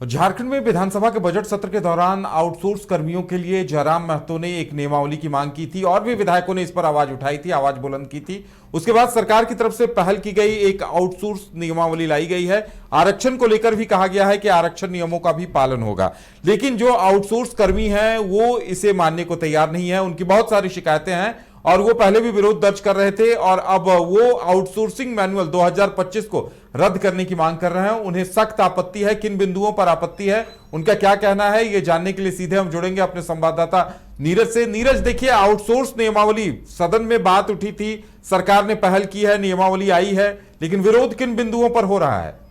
झारखंड में विधानसभा के बजट सत्र के दौरान आउटसोर्स कर्मियों के लिए जयराम महतो ने एक नियमावली की मांग की थी और भी विधायकों ने इस पर आवाज उठाई थी, आवाज बुलंद की थी। उसके बाद सरकार की तरफ से पहल की गई एक आउटसोर्स नियमावली लाई गई है। आरक्षण को लेकर भी कहा गया है कि आरक्षण नियमों का भी पालन होगा, लेकिन जो आउटसोर्स कर्मी हैं वो इसे मानने को तैयार नहीं है। उनकी बहुत सारी शिकायतें हैं और वो पहले भी विरोध दर्ज कर रहे थे और अब वो आउटसोर्सिंग मैनुअल 2025 को रद्द करने की मांग कर रहे हैं। उन्हें सख्त आपत्ति है। किन बिंदुओं पर आपत्ति है, उनका क्या कहना है, ये जानने के लिए सीधे हम जुड़ेंगे अपने संवाददाता नीरज से। नीरज, देखिए, आउटसोर्स नियमावली सदन में बात उठी थी, सरकार ने पहल की है, नियमावली आई है, लेकिन विरोध किन बिंदुओं पर हो रहा है?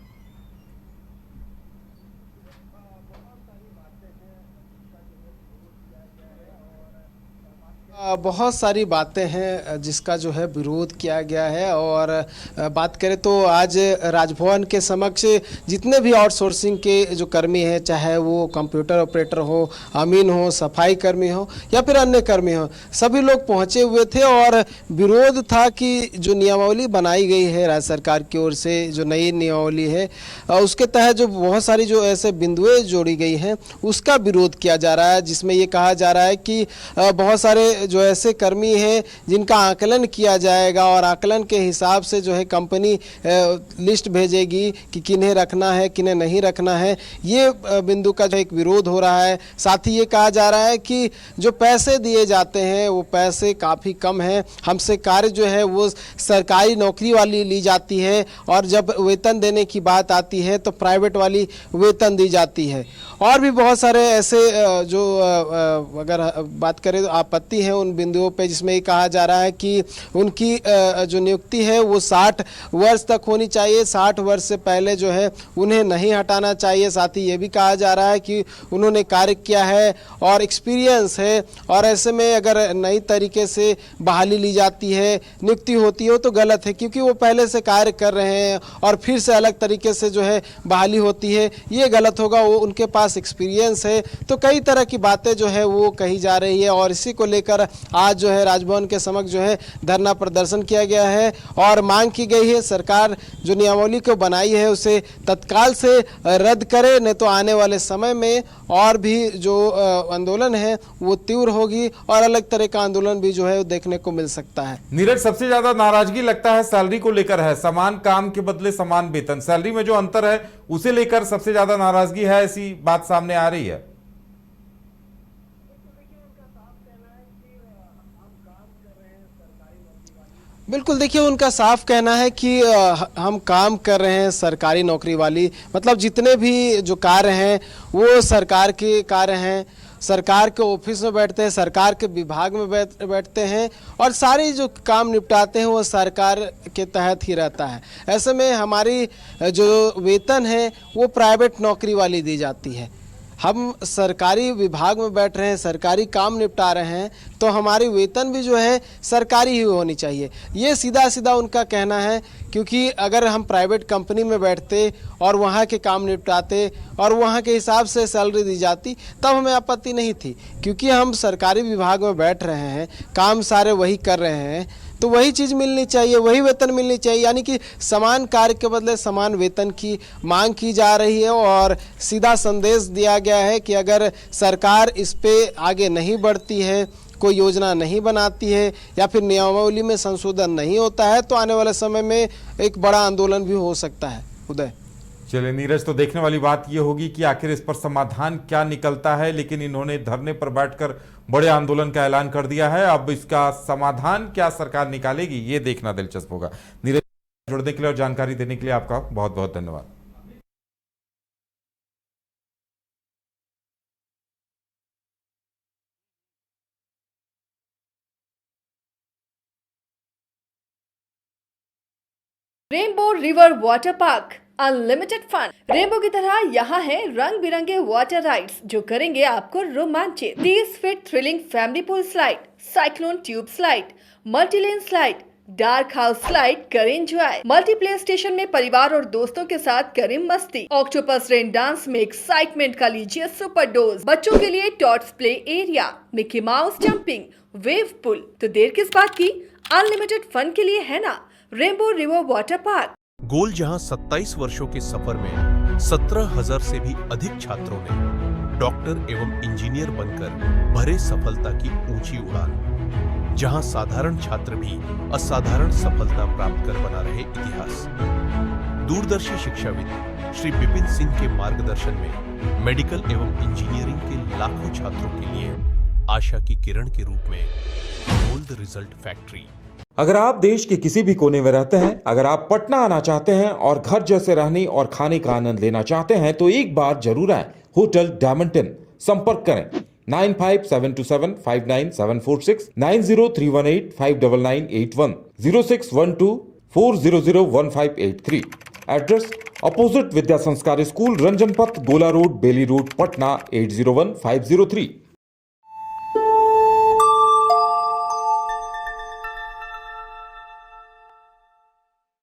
बहुत सारी बातें हैं जिसका जो है विरोध किया गया है। और बात करें तो आज राजभवन के समक्ष जितने भी आउटसोर्सिंग के जो कर्मी हैं, चाहे वो कंप्यूटर ऑपरेटर हो, अमीन हो, सफाई कर्मी हो या फिर अन्य कर्मी हो, सभी लोग पहुंचे हुए थे और विरोध था कि जो नियमावली बनाई गई है राज्य सरकार की ओर से, जो नई नियमावली है, उसके तहत जो बहुत सारी जो ऐसे बिंदुएं जोड़ी गई हैं उसका विरोध किया जा रहा है। जिसमें ये कहा जा रहा है कि बहुत सारे जो ऐसे कर्मी हैं जिनका आकलन किया जाएगा और आकलन के हिसाब से जो है कंपनी लिस्ट भेजेगी कि किन्हें रखना है, किन्हें नहीं रखना है। ये बिंदु का जो एक विरोध हो रहा है। साथ ही ये कहा जा रहा है कि जो पैसे दिए जाते हैं वो पैसे काफ़ी कम हैं। हमसे कार्य जो है वो सरकारी नौकरी वाली ली जाती है और जब वेतन देने की बात आती है तो प्राइवेट वाली वेतन दी जाती है। और भी बहुत सारे ऐसे जो अगर बात करें तो आपत्ति है उन बिंदुओं पे, जिसमें ये कहा जा रहा है कि उनकी जो नियुक्ति है वो 60 वर्ष तक होनी चाहिए, 60 वर्ष से पहले जो है उन्हें नहीं हटाना चाहिए। साथ ही ये भी कहा जा रहा है कि उन्होंने कार्य किया है और एक्सपीरियंस है, और ऐसे में अगर नई तरीके से बहाली ली जाती है, नियुक्ति होती हो तो गलत है, क्योंकि वो पहले से कार्य कर रहे हैं और फिर से अलग तरीके से जो है बहाली होती है, ये गलत होगा। वो उनके पास एक्सपीरियंस है। तो कई तरह की बातें जो है वो कही जा रही है और इसी को लेकर आज जो है राजभवन के समक्ष जो है धरना प्रदर्शन किया गया है और मांग की गई है सरकार जो नियमावली को बनाई है उसे तत्काल से रद्द करे, नहीं तो आने वाले समय में और भी जो आंदोलन है वो तीव्र होगी और अलग तरह का आंदोलन भी जो है देखने को मिल सकता है। नीरज, सबसे ज्यादा नाराजगी लगता है सैलरी को लेकर है। समान काम के बदले समान वेतन, सैलरी में जो अंतर है उसे लेकर सबसे ज्यादा नाराजगी है, ऐसी बात सामने आ रही है। बिल्कुल, देखिए, उनका साफ कहना है कि हम काम कर रहे हैं सरकारी नौकरी वाली, मतलब जितने भी जो कार्य हैं वो सरकार के कार्य हैं, सरकार के ऑफिस में बैठते हैं, सरकार के विभाग में बैठते हैं और सारे जो काम निपटाते हैं वो सरकार के तहत ही रहता है। ऐसे में हमारी जो वेतन है वो प्राइवेट नौकरी वाली दी जाती है। हम सरकारी विभाग में बैठ रहे हैं, सरकारी काम निपटा रहे हैं, तो हमारी वेतन भी जो है सरकारी ही होनी चाहिए। ये सीधा सीधा उनका कहना है, क्योंकि अगर हम प्राइवेट कंपनी में बैठते और वहाँ के काम निपटाते और वहाँ के हिसाब से सैलरी दी जाती तब हमें आपत्ति नहीं थी, क्योंकि हम सरकारी विभाग में बैठ रहे हैं, काम सारे वही कर रहे हैं, तो वही चीज़ मिलनी चाहिए, वही वेतन मिलनी चाहिए। यानी कि समान कार्य के बदले समान वेतन की मांग की जा रही है और सीधा संदेश दिया गया है कि अगर सरकार इस पे आगे नहीं बढ़ती है, कोई योजना नहीं बनाती है या फिर नियमावली में संशोधन नहीं होता है तो आने वाले समय में एक बड़ा आंदोलन भी हो सकता है। उदय, चलिए नीरज, तो देखने वाली बात यह होगी कि आखिर इस पर समाधान क्या निकलता है, लेकिन इन्होंने धरने पर बैठकर बड़े आंदोलन का ऐलान कर दिया है। अब इसका समाधान क्या सरकार निकालेगी, ये देखना दिलचस्प होगा। नीरज, जुड़ने के लिए और जानकारी देने के लिए आपका बहुत बहुत धन्यवाद। Rainbow river water park, unlimited fun. Rainbow की तरह यहाँ है रंग बिरंगे वाटर राइड्स जो करेंगे आपको रोमांचित। 30 feet thrilling family pool slide, cyclone tube slide, multilane slide, dark house slide करें एंजॉय। मल्टीप्लेयर स्टेशन में परिवार और दोस्तों के साथ करें मस्ती। ऑक्टोपस रेन डांस में एक्साइटमेंट का लीजिए सुपर डोज। बच्चों के लिए tots play area, Mickey Mouse jumping, wave pool. तो देर किस बात की, अनलिमिटेड फन के लिए है ना रेनबो रिवर वाटर पार्क। गोल जहां 27 वर्षों के सफर में 17,000 से भी अधिक छात्रों ने डॉक्टर एवं इंजीनियर बनकर भरे सफलता की ऊंची उड़ान। जहां साधारण छात्र भी असाधारण सफलता प्राप्त कर बना रहे इतिहास। दूरदर्शी शिक्षाविद श्री विपिन सिंह के मार्गदर्शन में मेडिकल एवं इंजीनियरिंग के लाखों छात्रों के लिए आशा की किरण के रूप में गोल्ड रिजल्ट फैक्ट्री। अगर आप देश के किसी भी कोने में रहते हैं, अगर आप पटना आना चाहते हैं और घर जैसे रहने और खाने का आनंद लेना चाहते हैं तो एक बार जरूर आए होटल डायमंड इन। संपर्क करें 9572759746, 9031859981, 0612400153। एड्रेस अपोजिट विद्या संस्कार स्कूल, रंजन पथ, गोला रोड, बेली रोड, पटना 801503।